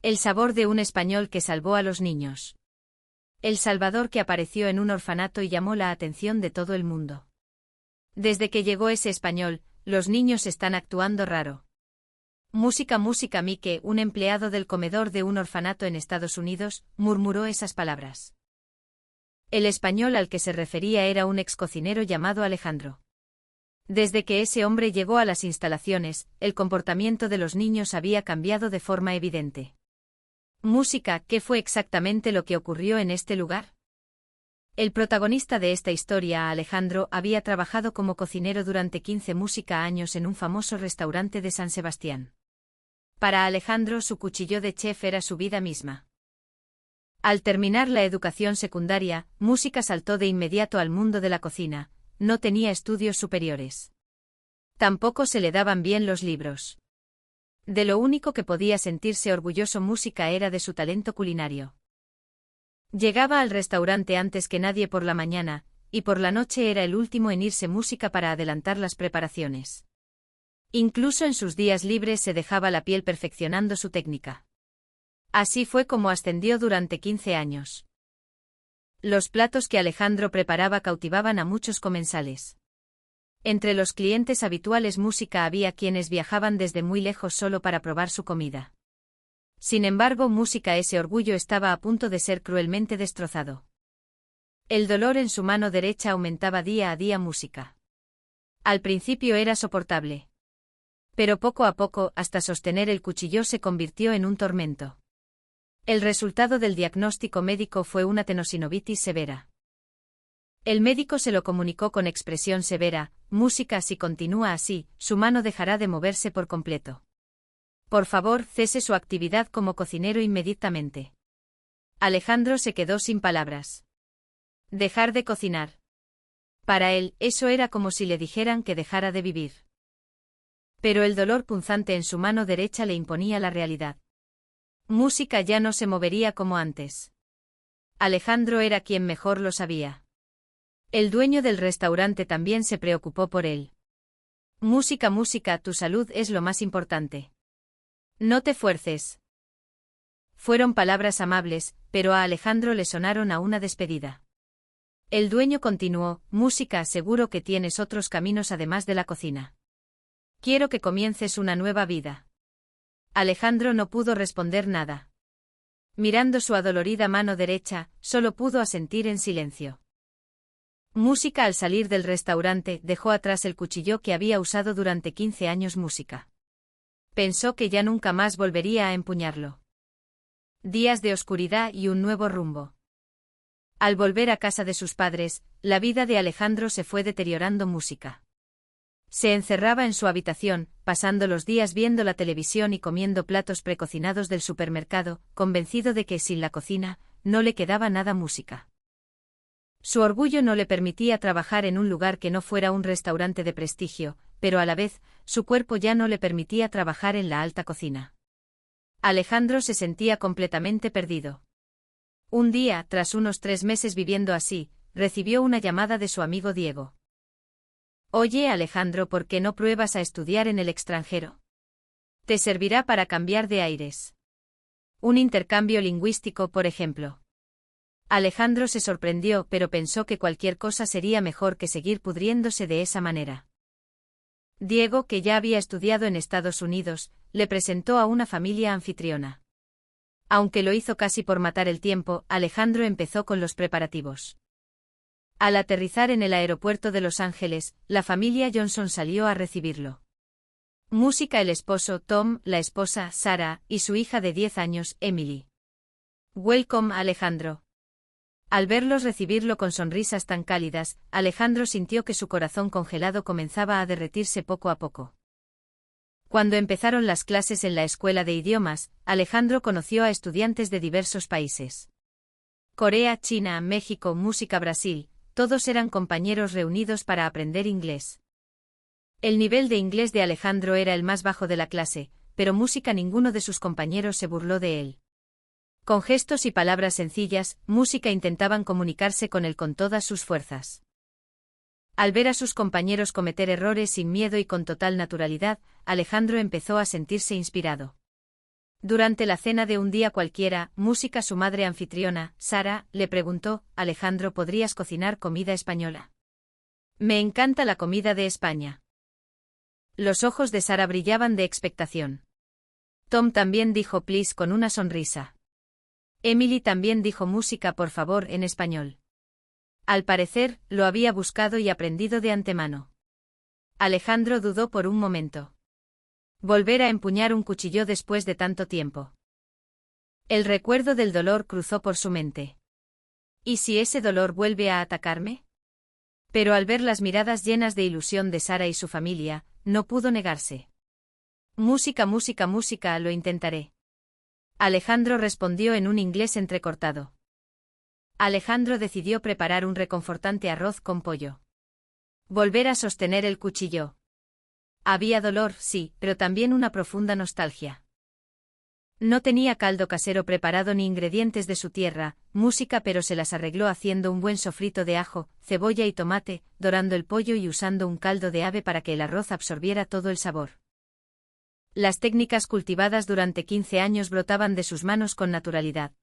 El sabor de un español que salvó a los niños. El Salvador que apareció en un orfanato y llamó la atención de todo el mundo. Desde que llegó ese español, los niños están actuando raro. Música Mike, un empleado del comedor de un orfanato en Estados Unidos, murmuró esas palabras. El español al que se refería era un ex cocinero llamado Alejandro. Desde que ese hombre llegó a las instalaciones, el comportamiento de los niños había cambiado de forma evidente. Música, ¿qué fue exactamente lo que ocurrió en este lugar? El protagonista de esta historia, Alejandro, había trabajado como cocinero durante 15 años en un famoso restaurante de San Sebastián. Para Alejandro, su cuchillo de chef era su vida misma. Al terminar la educación secundaria, Música saltó de inmediato al mundo de la cocina. No tenía estudios superiores. Tampoco se le daban bien los libros. De lo único que podía sentirse orgulloso Música era de su talento culinario. Llegaba al restaurante antes que nadie por la mañana, y por la noche era el último en irse Música para adelantar las preparaciones. Incluso en sus días libres se dejaba la piel perfeccionando su técnica. Así fue como ascendió durante 15 años. Los platos que Alejandro preparaba cautivaban a muchos comensales. Entre los clientes habituales Música había quienes viajaban desde muy lejos solo para probar su comida. Sin embargo, Música, ese orgullo estaba a punto de ser cruelmente destrozado. El dolor en su mano derecha aumentaba día a día Música. Al principio era soportable. Pero poco a poco, hasta sostener el cuchillo se convirtió en un tormento. El resultado del diagnóstico médico fue una tenosinovitis severa. El médico se lo comunicó con expresión severa: Música, si continúa así, su mano dejará de moverse por completo. Por favor, cese su actividad como cocinero inmediatamente. Alejandro se quedó sin palabras. Dejar de cocinar. Para él, eso era como si le dijeran que dejara de vivir. Pero el dolor punzante en su mano derecha le imponía la realidad. Música ya no se movería como antes. Alejandro era quien mejor lo sabía. El dueño del restaurante también se preocupó por él. Música, tu salud es lo más importante. No te fuerces. Fueron palabras amables, pero a Alejandro le sonaron a una despedida. El dueño continuó: Música, seguro que tienes otros caminos además de la cocina. Quiero que comiences una nueva vida. Alejandro no pudo responder nada. Mirando su adolorida mano derecha, solo pudo asentir en silencio. Música, al salir del restaurante, dejó atrás el cuchillo que había usado durante 15 años. Música pensó que ya nunca más volvería a empuñarlo. Días de oscuridad y un nuevo rumbo. Al volver a casa de sus padres, la vida de Alejandro se fue deteriorando. Música se encerraba en su habitación, pasando los días viendo la televisión y comiendo platos precocinados del supermercado, convencido de que sin la cocina, no le quedaba nada. Música. Su orgullo no le permitía trabajar en un lugar que no fuera un restaurante de prestigio, pero a la vez, su cuerpo ya no le permitía trabajar en la alta cocina. Alejandro se sentía completamente perdido. Un día, tras unos 3 meses viviendo así, recibió una llamada de su amigo Diego. Oye, Alejandro, ¿por qué no pruebas a estudiar en el extranjero? Te servirá para cambiar de aires. Un intercambio lingüístico, por ejemplo. Alejandro se sorprendió, pero pensó que cualquier cosa sería mejor que seguir pudriéndose de esa manera. Diego, que ya había estudiado en Estados Unidos, le presentó a una familia anfitriona. Aunque lo hizo casi por matar el tiempo, Alejandro empezó con los preparativos. Al aterrizar en el aeropuerto de Los Ángeles, la familia Johnson salió a recibirlo. Música, el esposo, Tom, la esposa, Sarah, y su hija de 10 años, Emily. Welcome, Alejandro. Al verlos recibirlo con sonrisas tan cálidas, Alejandro sintió que su corazón congelado comenzaba a derretirse poco a poco. Cuando empezaron las clases en la escuela de idiomas, Alejandro conoció a estudiantes de diversos países. Corea, China, México, Música, Brasil, todos eran compañeros reunidos para aprender inglés. El nivel de inglés de Alejandro era el más bajo de la clase, pero Música, ninguno de sus compañeros se burló de él. Con gestos y palabras sencillas, Música intentaban comunicarse con él con todas sus fuerzas. Al ver a sus compañeros cometer errores sin miedo y con total naturalidad, Alejandro empezó a sentirse inspirado. Durante la cena de un día cualquiera, Música, su madre anfitriona, Sara, le preguntó: Alejandro, ¿podrías cocinar comida española? Me encanta la comida de España. Los ojos de Sara brillaban de expectación. Tom también dijo please con una sonrisa. Emily también dijo música por favor en español. Al parecer, lo había buscado y aprendido de antemano. Alejandro dudó por un momento. Volver a empuñar un cuchillo después de tanto tiempo. El recuerdo del dolor cruzó por su mente. ¿Y si ese dolor vuelve a atacarme? Pero al ver las miradas llenas de ilusión de Sara y su familia, no pudo negarse. Música, música, música, lo intentaré. Alejandro respondió en un inglés entrecortado. Alejandro decidió preparar un reconfortante arroz con pollo. Volver a sostener el cuchillo. Había dolor, sí, pero también una profunda nostalgia. No tenía caldo casero preparado ni ingredientes de su tierra, música, pero se las arregló haciendo un buen sofrito de ajo, cebolla y tomate, dorando el pollo y usando un caldo de ave para que el arroz absorbiera todo el sabor. Las técnicas cultivadas durante 15 años brotaban de sus manos con naturalidad.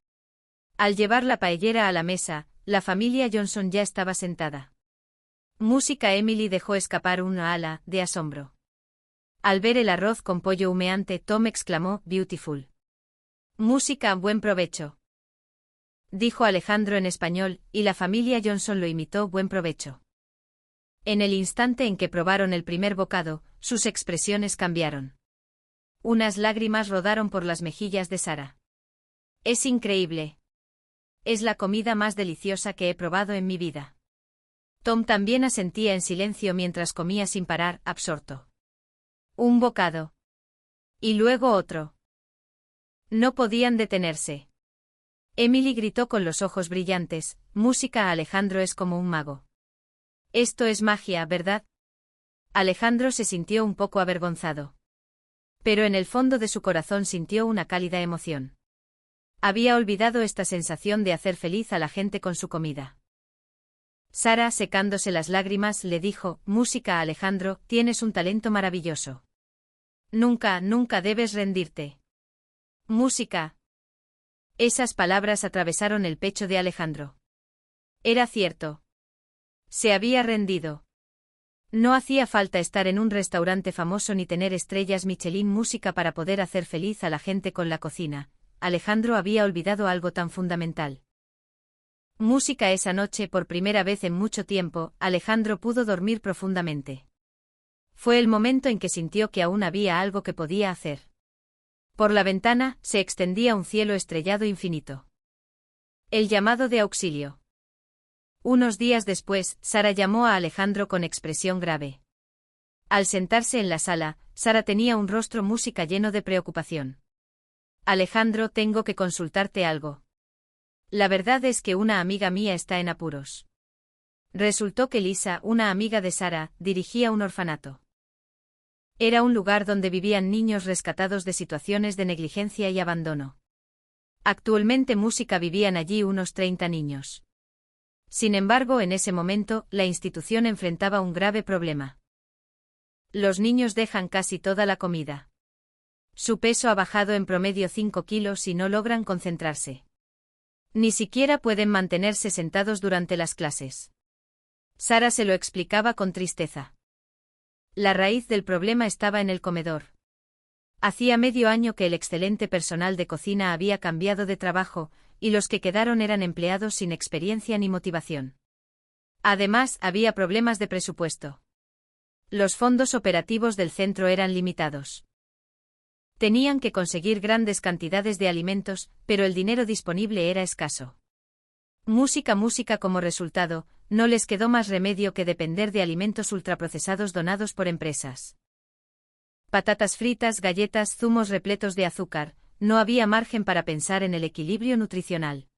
Al llevar la paellera a la mesa, la familia Johnson ya estaba sentada. Música. Emily dejó escapar una ala de asombro. Al ver el arroz con pollo humeante, Tom exclamó beautiful. Música. Buen provecho. Dijo Alejandro en español, y la familia Johnson lo imitó. Buen provecho. En el instante en que probaron el primer bocado, sus expresiones cambiaron. Unas lágrimas rodaron por las mejillas de Sara. Es increíble. Es la comida más deliciosa que he probado en mi vida. Tom también asentía en silencio mientras comía sin parar, absorto. Un bocado. Y luego otro. No podían detenerse. Emily gritó con los ojos brillantes: música. Alejandro es como un mago. Esto es magia, ¿verdad? Alejandro se sintió un poco avergonzado. Pero en el fondo de su corazón sintió una cálida emoción. Había olvidado esta sensación de hacer feliz a la gente con su comida. Sara, secándose las lágrimas, le dijo: música. Alejandro, tienes un talento maravilloso. Nunca, nunca debes rendirte. Música. Esas palabras atravesaron el pecho de Alejandro. Era cierto. Se había rendido. No hacía falta estar en un restaurante famoso ni tener estrellas Michelin. Música para poder hacer feliz a la gente con la cocina. Alejandro había olvidado algo tan fundamental. Música. Esa noche, por primera vez en mucho tiempo, Alejandro pudo dormir profundamente. Fue el momento en que sintió que aún había algo que podía hacer. Por la ventana, se extendía un cielo estrellado infinito. El llamado de auxilio. Unos días después, Sara llamó a Alejandro con expresión grave. Al sentarse en la sala, Sara tenía un rostro música lleno de preocupación. Alejandro, tengo que consultarte algo. La verdad es que una amiga mía está en apuros. Resultó que Lisa, una amiga de Sara, dirigía un orfanato. Era un lugar donde vivían niños rescatados de situaciones de negligencia y abandono. Actualmente música vivían allí unos 30 niños. Sin embargo, en ese momento, la institución enfrentaba un grave problema. Los niños dejan casi toda la comida. Su peso ha bajado en promedio 5 kilos y no logran concentrarse. Ni siquiera pueden mantenerse sentados durante las clases. Sara se lo explicaba con tristeza. La raíz del problema estaba en el comedor. Hacía medio año que el excelente personal de cocina había cambiado de trabajo, y los que quedaron eran empleados sin experiencia ni motivación. Además, había problemas de presupuesto. Los fondos operativos del centro eran limitados. Tenían que conseguir grandes cantidades de alimentos, pero el dinero disponible era escaso. Música. Como resultado, no les quedó más remedio que depender de alimentos ultraprocesados donados por empresas. Patatas fritas, galletas, zumos repletos de azúcar, no había margen para pensar en el equilibrio nutricional.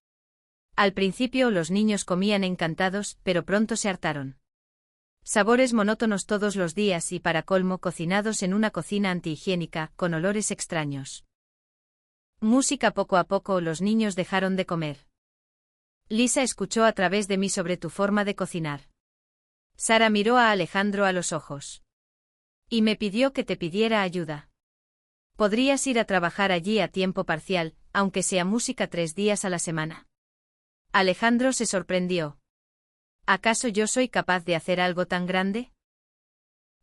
Al principio los niños comían encantados, pero pronto se hartaron. Sabores monótonos todos los días y, para colmo, cocinados en una cocina antihigiénica, con olores extraños. Música. Poco a poco los niños dejaron de comer. Lisa escuchó a través de mí sobre tu forma de cocinar. Sara miró a Alejandro a los ojos. Y me pidió que te pidiera ayuda. Podrías ir a trabajar allí a tiempo parcial, aunque sea música 3 días a la semana. Alejandro se sorprendió. ¿Acaso yo soy capaz de hacer algo tan grande?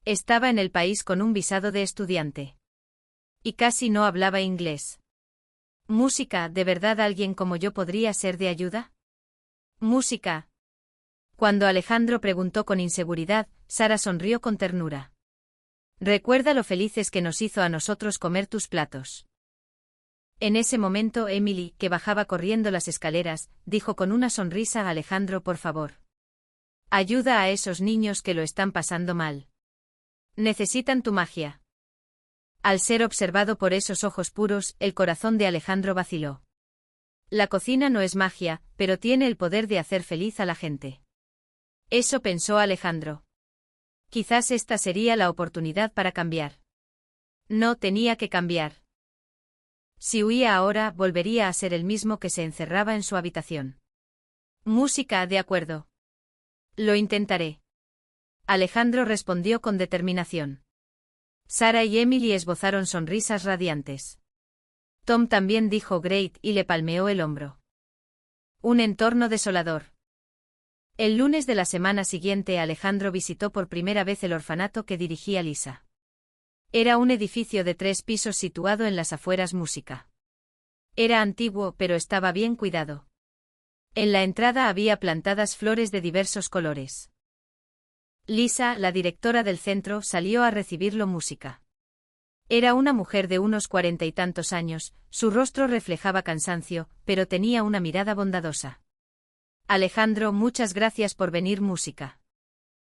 Estaba en el país con un visado de estudiante. Y casi no hablaba inglés. ¿Música, de verdad alguien como yo podría ser de ayuda? ¿Música? Cuando Alejandro preguntó con inseguridad, Sara sonrió con ternura. Recuerda lo felices que nos hizo a nosotros comer tus platos. En ese momento Emily, que bajaba corriendo las escaleras, dijo con una sonrisa a Alejandro: por favor. Ayuda a esos niños que lo están pasando mal. Necesitan tu magia. Al ser observado por esos ojos puros, el corazón de Alejandro vaciló. La cocina no es magia, pero tiene el poder de hacer feliz a la gente. Eso pensó Alejandro. Quizás esta sería la oportunidad para cambiar. No tenía que cambiar. Si huía ahora, volvería a ser el mismo que se encerraba en su habitación. Música, de acuerdo. Lo intentaré. Alejandro respondió con determinación. Sara y Emily esbozaron sonrisas radiantes. Tom también dijo great y le palmeó el hombro. Un entorno desolador. El lunes de la semana siguiente Alejandro visitó por primera vez el orfanato que dirigía Lisa. Era un edificio de 3 pisos situado en las afueras. Música. Era antiguo, pero estaba bien cuidado. En la entrada había plantadas flores de diversos colores. Lisa, la directora del centro, salió a recibirlo. Música. Era una mujer de unos 40 y tantos años, su rostro reflejaba cansancio, pero tenía una mirada bondadosa. Alejandro, muchas gracias por venir. Música.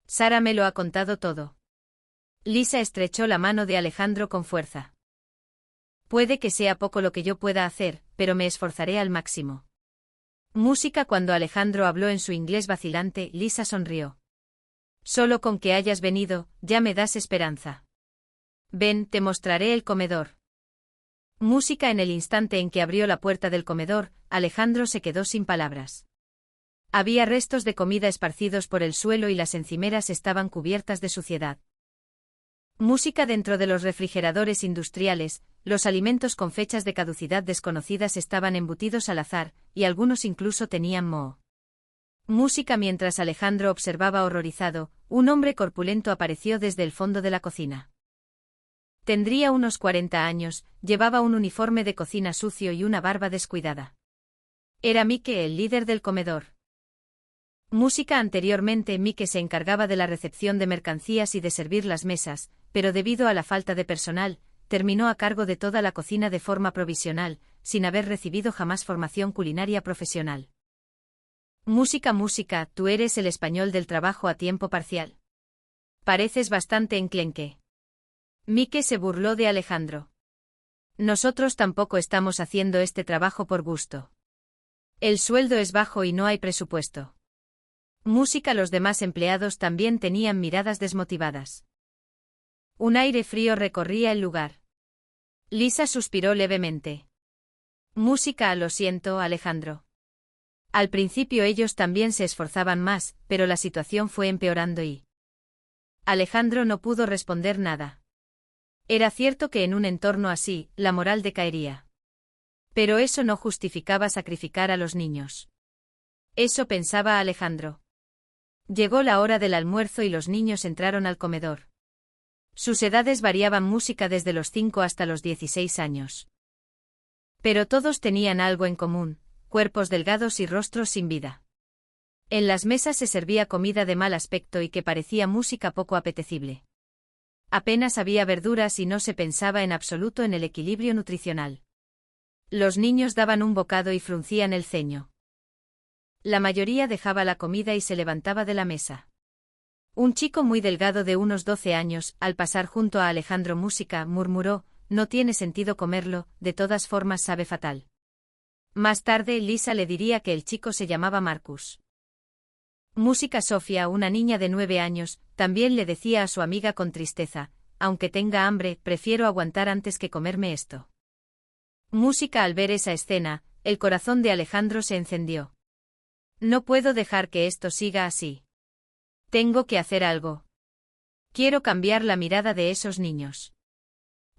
Sara me lo ha contado todo. Lisa estrechó la mano de Alejandro con fuerza. Puede que sea poco lo que yo pueda hacer, pero me esforzaré al máximo. Música. Cuando Alejandro habló en su inglés vacilante, Lisa sonrió. Solo con que hayas venido, ya me das esperanza. Ven, te mostraré el comedor. Música. En el instante en que abrió la puerta del comedor, Alejandro se quedó sin palabras. Había restos de comida esparcidos por el suelo y las encimeras estaban cubiertas de suciedad. Música. Dentro de los refrigeradores industriales, los alimentos con fechas de caducidad desconocidas estaban embutidos al azar, y algunos incluso tenían moho. Música. Mientras Alejandro observaba horrorizado, un hombre corpulento apareció desde el fondo de la cocina. Tendría unos 40 años, llevaba un uniforme de cocina sucio y una barba descuidada. Era Mike, el líder del comedor. Música. Anteriormente Mike se encargaba de la recepción de mercancías y de servir las mesas, pero debido a la falta de personal, terminó a cargo de toda la cocina de forma provisional, sin haber recibido jamás formación culinaria profesional. Música, tú eres el español del trabajo a tiempo parcial. Pareces bastante enclenque. Mike se burló de Alejandro. Nosotros tampoco estamos haciendo este trabajo por gusto. El sueldo es bajo y no hay presupuesto. Música. Los demás empleados también tenían miradas desmotivadas. Un aire frío recorría el lugar. Lisa suspiró levemente. Música. Lo siento, Alejandro. Al principio ellos también se esforzaban más, pero la situación fue empeorando y... Alejandro no pudo responder nada. Era cierto que en un entorno así, la moral decaería. Pero eso no justificaba sacrificar a los niños. Eso pensaba Alejandro. Llegó la hora del almuerzo y los niños entraron al comedor. Sus edades variaban. Música. Desde los 5 hasta los 16 años. Pero todos tenían algo en común: cuerpos delgados y rostros sin vida. En las mesas se servía comida de mal aspecto y que parecía música poco apetecible. Apenas había verduras y no se pensaba en absoluto en el equilibrio nutricional. Los niños daban un bocado y fruncían el ceño. La mayoría dejaba la comida y se levantaba de la mesa. Un chico muy delgado de unos 12 años, al pasar junto a Alejandro, Música, murmuró: no tiene sentido comerlo, de todas formas sabe fatal. Más tarde Lisa le diría que el chico se llamaba Marcus. Música. Sofía, una niña de 9 años, también le decía a su amiga con tristeza: aunque tenga hambre, prefiero aguantar antes que comerme esto. Música. Al ver esa escena, el corazón de Alejandro se encendió. No puedo dejar que esto siga así. Tengo que hacer algo. Quiero cambiar la mirada de esos niños.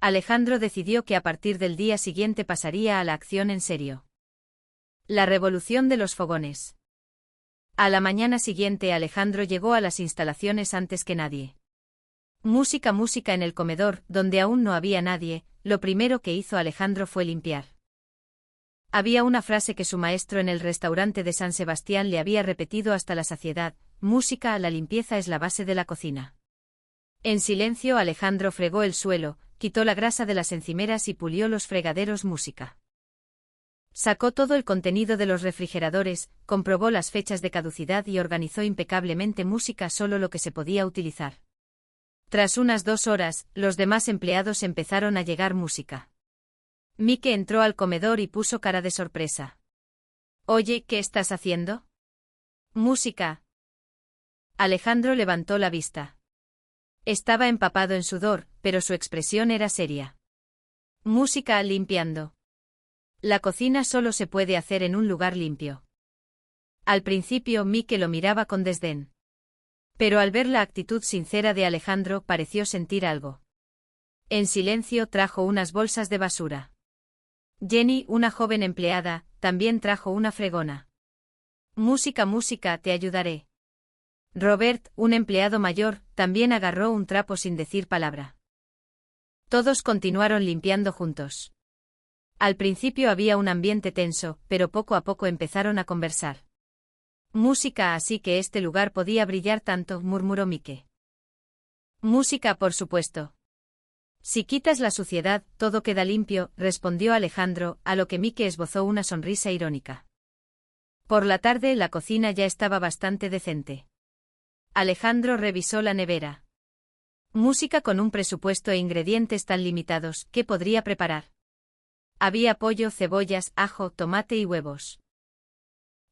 Alejandro decidió que a partir del día siguiente pasaría a la acción en serio. La revolución de los fogones. A la mañana siguiente Alejandro llegó a las instalaciones antes que nadie. Música en el comedor, donde aún no había nadie, lo primero que hizo Alejandro fue limpiar. Había una frase que su maestro en el restaurante de San Sebastián le había repetido hasta la saciedad: música, la limpieza es la base de la cocina. En silencio Alejandro fregó el suelo, quitó la grasa de las encimeras y pulió los fregaderos música. Sacó todo el contenido de los refrigeradores, comprobó las fechas de caducidad y organizó impecablemente música solo lo que se podía utilizar. Tras unas 2 horas, los demás empleados empezaron a llegar música. Mike entró al comedor y puso cara de sorpresa. Oye, ¿qué estás haciendo? Música. Alejandro levantó la vista. Estaba empapado en sudor, pero su expresión era seria. Música limpiando. La cocina solo se puede hacer en un lugar limpio. Al principio Mike lo miraba con desdén. Pero al ver la actitud sincera de Alejandro pareció sentir algo. En silencio trajo unas bolsas de basura. Jenny, una joven empleada, también trajo una fregona. Música, te ayudaré. Robert, un empleado mayor, también agarró un trapo sin decir palabra. Todos continuaron limpiando juntos. Al principio había un ambiente tenso, pero poco a poco empezaron a conversar. Música, así que este lugar podía brillar tanto, murmuró Mike. Música, por supuesto. Si quitas la suciedad, todo queda limpio, respondió Alejandro, a lo que Mike esbozó una sonrisa irónica. Por la tarde la cocina ya estaba bastante decente. Alejandro revisó la nevera. Música, con un presupuesto e ingredientes tan limitados, ¿qué podría preparar? Había pollo, cebollas, ajo, tomate y huevos.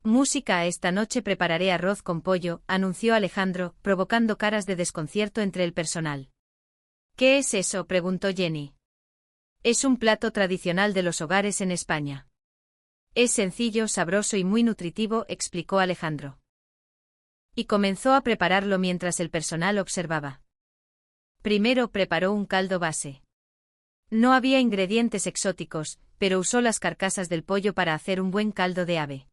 Música, esta noche prepararé arroz con pollo, anunció Alejandro, provocando caras de desconcierto entre el personal. ¿Qué es eso?, preguntó Jenny. Es un plato tradicional de los hogares en España. Es sencillo, sabroso y muy nutritivo, explicó Alejandro. Y comenzó a prepararlo mientras el personal observaba. Primero preparó un caldo base. No había ingredientes exóticos, pero usó las carcasas del pollo para hacer un buen caldo de ave.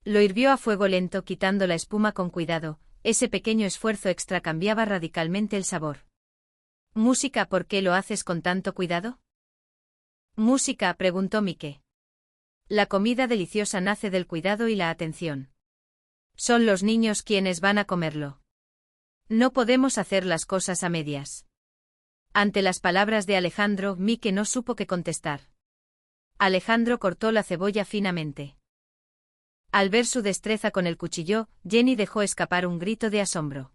Lo hirvió a fuego lento, quitando la espuma con cuidado. Ese pequeño esfuerzo extra cambiaba radicalmente el sabor. Música, ¿por qué lo haces con tanto cuidado? Música, preguntó Mike. La comida deliciosa nace del cuidado y la atención. Son los niños quienes van a comerlo. No podemos hacer las cosas a medias. Ante las palabras de Alejandro, Mike no supo qué contestar. Alejandro cortó la cebolla finamente. Al ver su destreza con el cuchillo, Jenny dejó escapar un grito de asombro.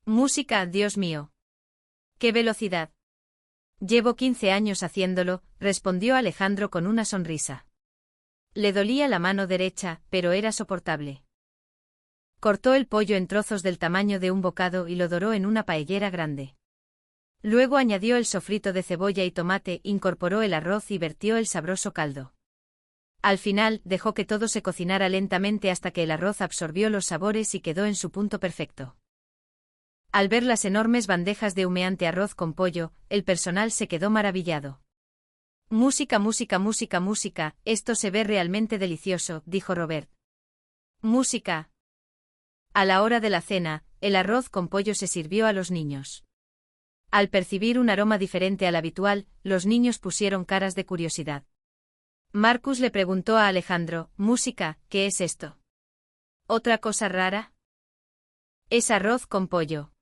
Música, Dios mío. ¡Qué velocidad! Llevo 15 años haciéndolo, respondió Alejandro con una sonrisa. Le dolía la mano derecha, pero era soportable. Cortó el pollo en trozos del tamaño de un bocado y lo doró en una paellera grande. Luego añadió el sofrito de cebolla y tomate, incorporó el arroz y vertió el sabroso caldo. Al final, dejó que todo se cocinara lentamente hasta que el arroz absorbió los sabores y quedó en su punto perfecto. Al ver las enormes bandejas de humeante arroz con pollo, el personal se quedó maravillado. Música, esto se ve realmente delicioso, dijo Robert. Música. A la hora de la cena, el arroz con pollo se sirvió a los niños. Al percibir un aroma diferente al habitual, los niños pusieron caras de curiosidad. Marcus le preguntó a Alejandro: música, ¿qué es esto? ¿Otra cosa rara? Es arroz con pollo.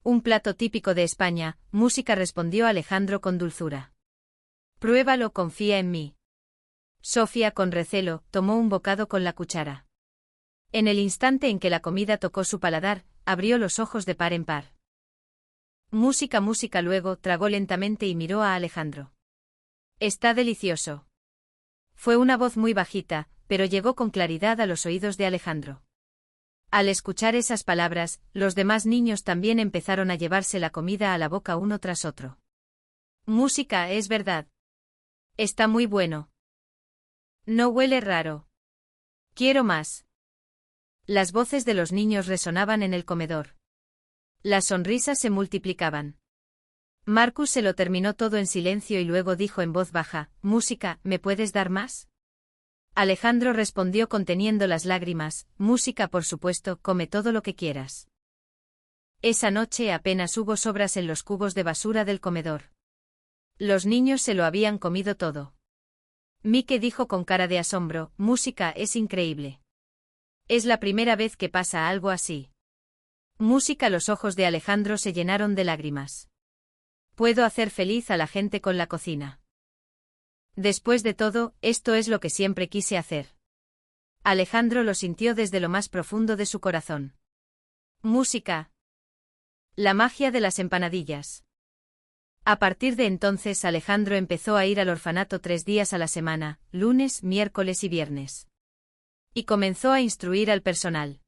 Un plato típico de España, música, respondió Alejandro con dulzura. Pruébalo, confía en mí. Sofía, con recelo, tomó un bocado con la cuchara. En el instante en que la comida tocó su paladar, abrió los ojos de par en par. Música, luego tragó lentamente y miró a Alejandro. Está delicioso. Fue una voz muy bajita, pero llegó con claridad a los oídos de Alejandro. Al escuchar esas palabras, los demás niños también empezaron a llevarse la comida a la boca uno tras otro. Música, es verdad. Está muy bueno. No huele raro. Quiero más. Las voces de los niños resonaban en el comedor. Las sonrisas se multiplicaban. Marcus se lo terminó todo en silencio y luego dijo en voz baja, «Música, ¿me puedes dar más?». Alejandro respondió conteniendo las lágrimas, «Música, por supuesto, come todo lo que quieras». Esa noche apenas hubo sobras en los cubos de basura del comedor. Los niños se lo habían comido todo. Mike dijo con cara de asombro, «Música, es increíble. Es la primera vez que pasa algo así». Música. Los ojos de Alejandro se llenaron de lágrimas. «Puedo hacer feliz a la gente con la cocina. Después de todo, esto es lo que siempre quise hacer». Alejandro lo sintió desde lo más profundo de su corazón. Música. La magia de las empanadillas. A partir de entonces Alejandro empezó a ir al orfanato 3 días a la semana, lunes, miércoles y viernes. Y comenzó a instruir al personal.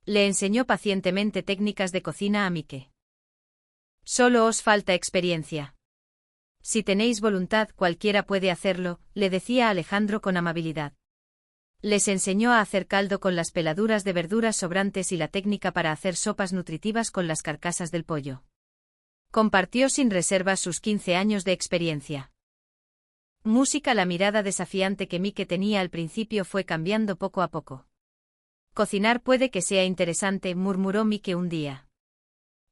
Le enseñó pacientemente técnicas de cocina a Mike. «Solo os falta experiencia. Si tenéis voluntad, cualquiera puede hacerlo», le decía Alejandro con amabilidad. Les enseñó a hacer caldo con las peladuras de verduras sobrantes y la técnica para hacer sopas nutritivas con las carcasas del pollo. Compartió sin reservas sus 15 años de experiencia. Música. La mirada desafiante que Mike tenía al principio fue cambiando poco a poco. «Cocinar puede que sea interesante», murmuró Mike un día.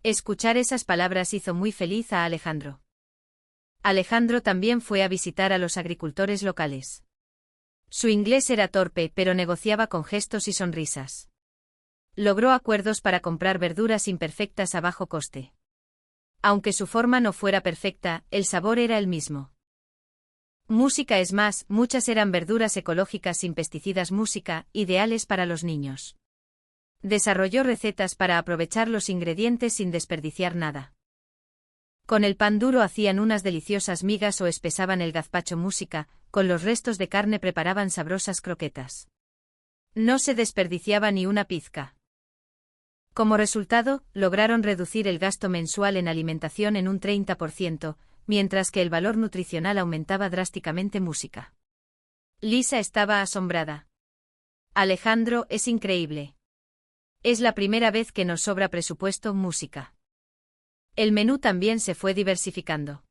Escuchar esas palabras hizo muy feliz a Alejandro. Alejandro también fue a visitar a los agricultores locales. Su inglés era torpe, pero negociaba con gestos y sonrisas. Logró acuerdos para comprar verduras imperfectas a bajo coste. Aunque su forma no fuera perfecta, el sabor era el mismo. Música. Es más, muchas eran verduras ecológicas sin pesticidas. Música, ideales para los niños. Desarrolló recetas para aprovechar los ingredientes sin desperdiciar nada. Con el pan duro hacían unas deliciosas migas o espesaban el gazpacho. Música, con los restos de carne preparaban sabrosas croquetas. No se desperdiciaba ni una pizca. Como resultado, lograron reducir el gasto mensual en alimentación en un 30%, mientras que el valor nutricional aumentaba drásticamente. Música. Lisa estaba asombrada. «Alejandro, es increíble. Es la primera vez que nos sobra presupuesto». Música. El menú también se fue diversificando.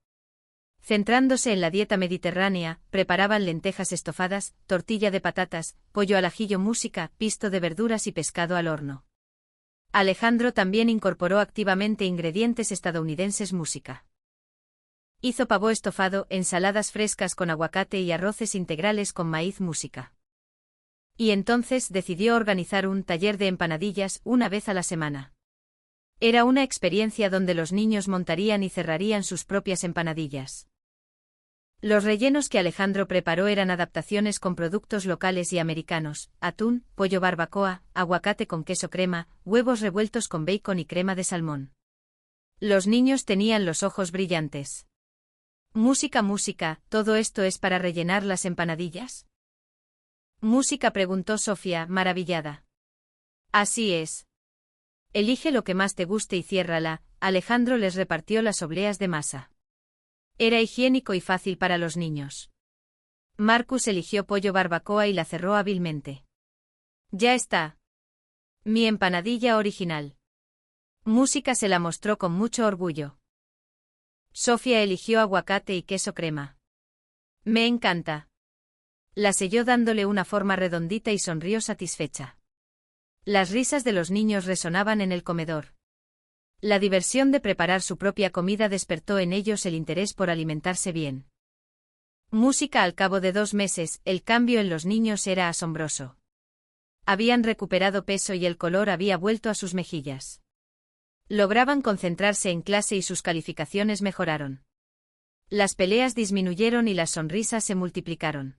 Centrándose en la dieta mediterránea, preparaban lentejas estofadas, tortilla de patatas, pollo al ajillo. Música, pisto de verduras y pescado al horno. Alejandro también incorporó activamente ingredientes estadounidenses. Música. Hizo pavo estofado, ensaladas frescas con aguacate y arroces integrales con maíz. Música. Y entonces decidió organizar un taller de empanadillas una vez a la semana. Era una experiencia donde los niños montarían y cerrarían sus propias empanadillas. Los rellenos que Alejandro preparó eran adaptaciones con productos locales y americanos: atún, pollo barbacoa, aguacate con queso crema, huevos revueltos con bacon y crema de salmón. Los niños tenían los ojos brillantes. «Música, música, ¿todo esto es para rellenar las empanadillas?». «Música», preguntó Sofía, maravillada. «Así es. Elige lo que más te guste y ciérrala». Alejandro les repartió las obleas de masa. Era higiénico y fácil para los niños. Marcus eligió pollo barbacoa y la cerró hábilmente. «Ya está. Mi empanadilla original». Música se la mostró con mucho orgullo. Sofía eligió aguacate y queso crema. «Me encanta». La selló dándole una forma redondita y sonrió satisfecha. Las risas de los niños resonaban en el comedor. La diversión de preparar su propia comida despertó en ellos el interés por alimentarse bien. Música. Al cabo de 2 meses, el cambio en los niños era asombroso. Habían recuperado peso y el color había vuelto a sus mejillas. Lograban concentrarse en clase y sus calificaciones mejoraron. Las peleas disminuyeron y las sonrisas se multiplicaron.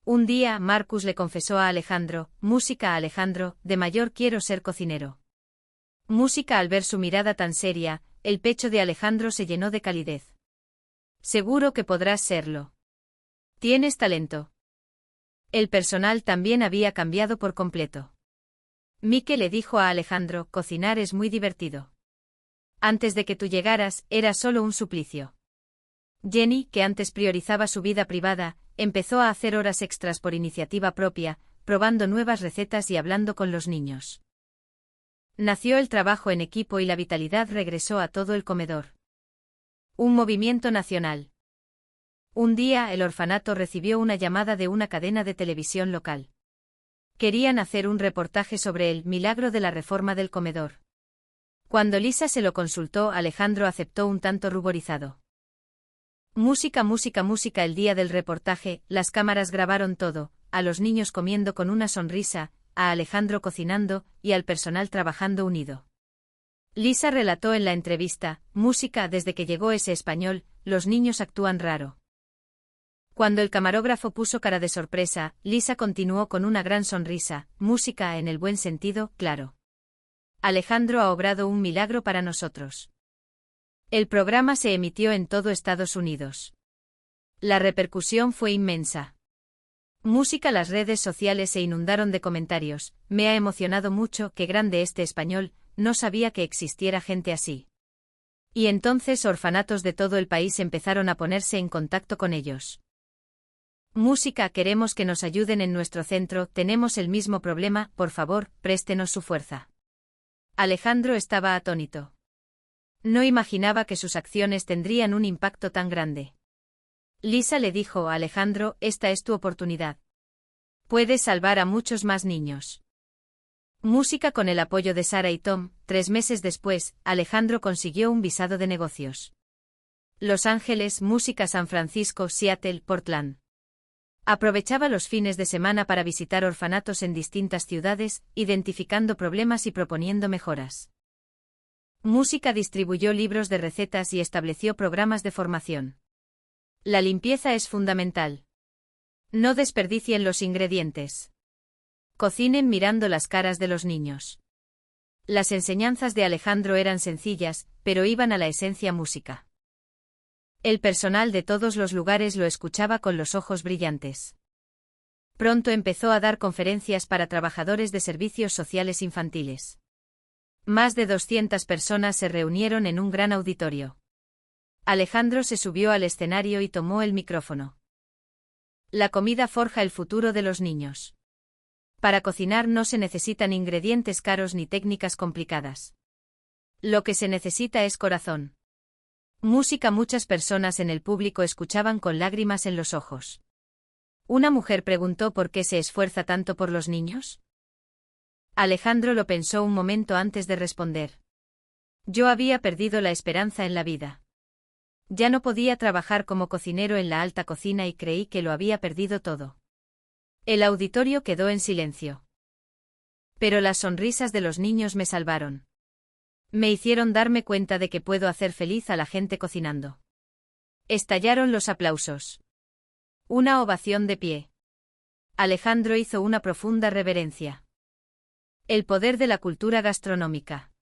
Un día, Marcus le confesó a Alejandro: «Música, Alejandro, de mayor quiero ser cocinero». Música. Al ver su mirada tan seria, el pecho de Alejandro se llenó de calidez. «Seguro que podrás serlo. Tienes talento». El personal también había cambiado por completo. Mike le dijo a Alejandro: «Cocinar es muy divertido. Antes de que tú llegaras, era solo un suplicio». Jenny, que antes priorizaba su vida privada, empezó a hacer horas extras por iniciativa propia, probando nuevas recetas y hablando con los niños. Nació el trabajo en equipo y la vitalidad regresó a todo el comedor. Un movimiento nacional. Un día el orfanato recibió una llamada de una cadena de televisión local. Querían hacer un reportaje sobre el milagro de la reforma del comedor. Cuando Lisa se lo consultó, Alejandro aceptó un tanto ruborizado. Música, música, música. El día del reportaje, las cámaras grabaron todo, a los niños comiendo con una sonrisa, a Alejandro cocinando, y al personal trabajando unido. Lisa relató en la entrevista: música, desde que llegó ese español, los niños actúan raro. Cuando el camarógrafo puso cara de sorpresa, Lisa continuó con una gran sonrisa: música en el buen sentido, claro. Alejandro ha obrado un milagro para nosotros. El programa se emitió en todo Estados Unidos. La repercusión fue inmensa. Música. Las redes sociales se inundaron de comentarios: me ha emocionado mucho, qué grande este español, no sabía que existiera gente así. Y entonces orfanatos de todo el país empezaron a ponerse en contacto con ellos. Música, queremos que nos ayuden en nuestro centro, tenemos el mismo problema, por favor, préstenos su fuerza. Alejandro estaba atónito. No imaginaba que sus acciones tendrían un impacto tan grande. Lisa le dijo a Alejandro: esta es tu oportunidad. Puedes salvar a muchos más niños. Música. Con el apoyo de Sara y Tom, 3 meses después, Alejandro consiguió un visado de negocios. Los Ángeles, música. San Francisco, Seattle, Portland. Aprovechaba los fines de semana para visitar orfanatos en distintas ciudades, identificando problemas y proponiendo mejoras. Música. Distribuyó libros de recetas y estableció programas de formación. La limpieza es fundamental. No desperdicien los ingredientes. Cocinen mirando las caras de los niños. Las enseñanzas de Alejandro eran sencillas, pero iban a la esencia: música. El personal de todos los lugares lo escuchaba con los ojos brillantes. Pronto empezó a dar conferencias para trabajadores de servicios sociales infantiles. Más de 200 personas se reunieron en un gran auditorio. Alejandro se subió al escenario y tomó el micrófono. La comida forja el futuro de los niños. Para cocinar no se necesitan ingredientes caros ni técnicas complicadas. Lo que se necesita es corazón. Música. Muchas personas en el público escuchaban con lágrimas en los ojos. Una mujer preguntó: ¿por qué se esfuerza tanto por los niños? Alejandro lo pensó un momento antes de responder. Yo había perdido la esperanza en la vida. Ya no podía trabajar como cocinero en la alta cocina y creí que lo había perdido todo. El auditorio quedó en silencio. Pero las sonrisas de los niños me salvaron. Me hicieron darme cuenta de que puedo hacer feliz a la gente cocinando. Estallaron los aplausos. Una ovación de pie. Alejandro hizo una profunda reverencia. El poder de la cultura gastronómica.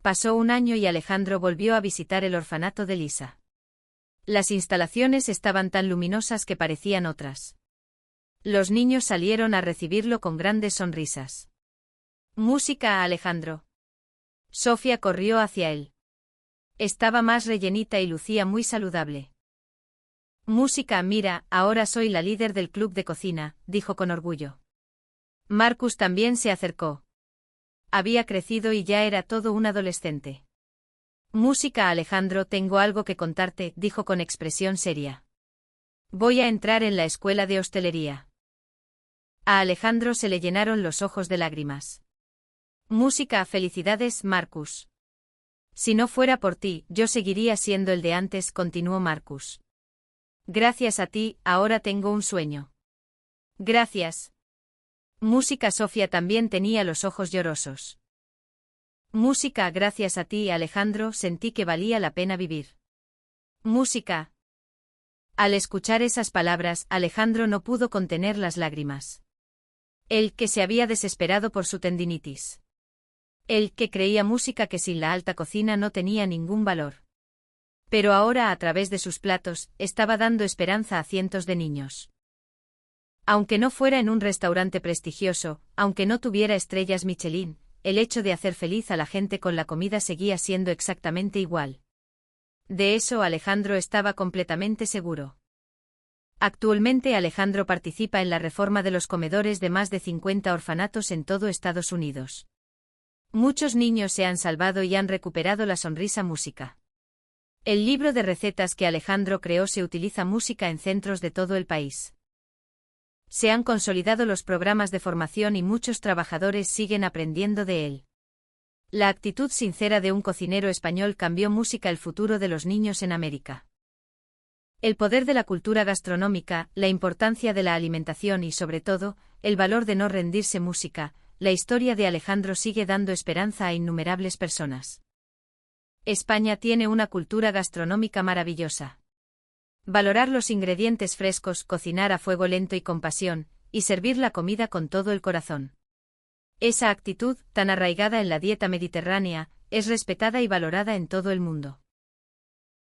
Pasó un año y Alejandro volvió a visitar el orfanato de Lisa. Las instalaciones estaban tan luminosas que parecían otras. Los niños salieron a recibirlo con grandes sonrisas. Música. A Alejandro. Sofía corrió hacia él. Estaba más rellenita y lucía muy saludable. Música. Mira, ahora soy la líder del club de cocina, dijo con orgullo. Marcus también se acercó. Había crecido y ya era todo un adolescente. Música. Alejandro, tengo algo que contarte, dijo con expresión seria. Voy a entrar en la escuela de hostelería. A Alejandro se le llenaron los ojos de lágrimas. Música. Felicidades, Marcus. Si no fuera por ti, yo seguiría siendo el de antes, continuó Marcus. Gracias a ti, ahora tengo un sueño. Gracias. Música. Sofía también tenía los ojos llorosos. Música. Gracias a ti, Alejandro, sentí que valía la pena vivir. Música. Al escuchar esas palabras, Alejandro no pudo contener las lágrimas. Él, que se había desesperado por su tendinitis. Él, que creía música que sin la alta cocina no tenía ningún valor. Pero ahora, a través de sus platos, estaba dando esperanza a cientos de niños. Aunque no fuera en un restaurante prestigioso, aunque no tuviera estrellas Michelin, el hecho de hacer feliz a la gente con la comida seguía siendo exactamente igual. De eso Alejandro estaba completamente seguro. Actualmente Alejandro participa en la reforma de los comedores de más de 50 orfanatos en todo Estados Unidos. Muchos niños se han salvado y han recuperado la sonrisa. Música. El libro de recetas que Alejandro creó se utiliza música en centros de todo el país. Se han consolidado los programas de formación y muchos trabajadores siguen aprendiendo de él. La actitud sincera de un cocinero español cambió música el futuro de los niños en América. El poder de la cultura gastronómica, la importancia de la alimentación y sobre todo, el valor de no rendirse música, la historia de Alejandro sigue dando esperanza a innumerables personas. España tiene una cultura gastronómica maravillosa. Valorar los ingredientes frescos, cocinar a fuego lento y con pasión, y servir la comida con todo el corazón. Esa actitud, tan arraigada en la dieta mediterránea, es respetada y valorada en todo el mundo.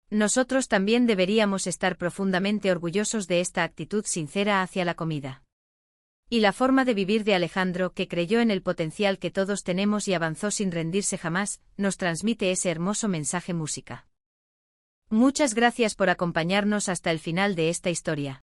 Nosotros también deberíamos estar profundamente orgullosos de esta actitud sincera hacia la comida. Y la forma de vivir de Alejandro, que creyó en el potencial que todos tenemos y avanzó sin rendirse jamás, nos transmite ese hermoso mensaje música. Muchas gracias por acompañarnos hasta el final de esta historia.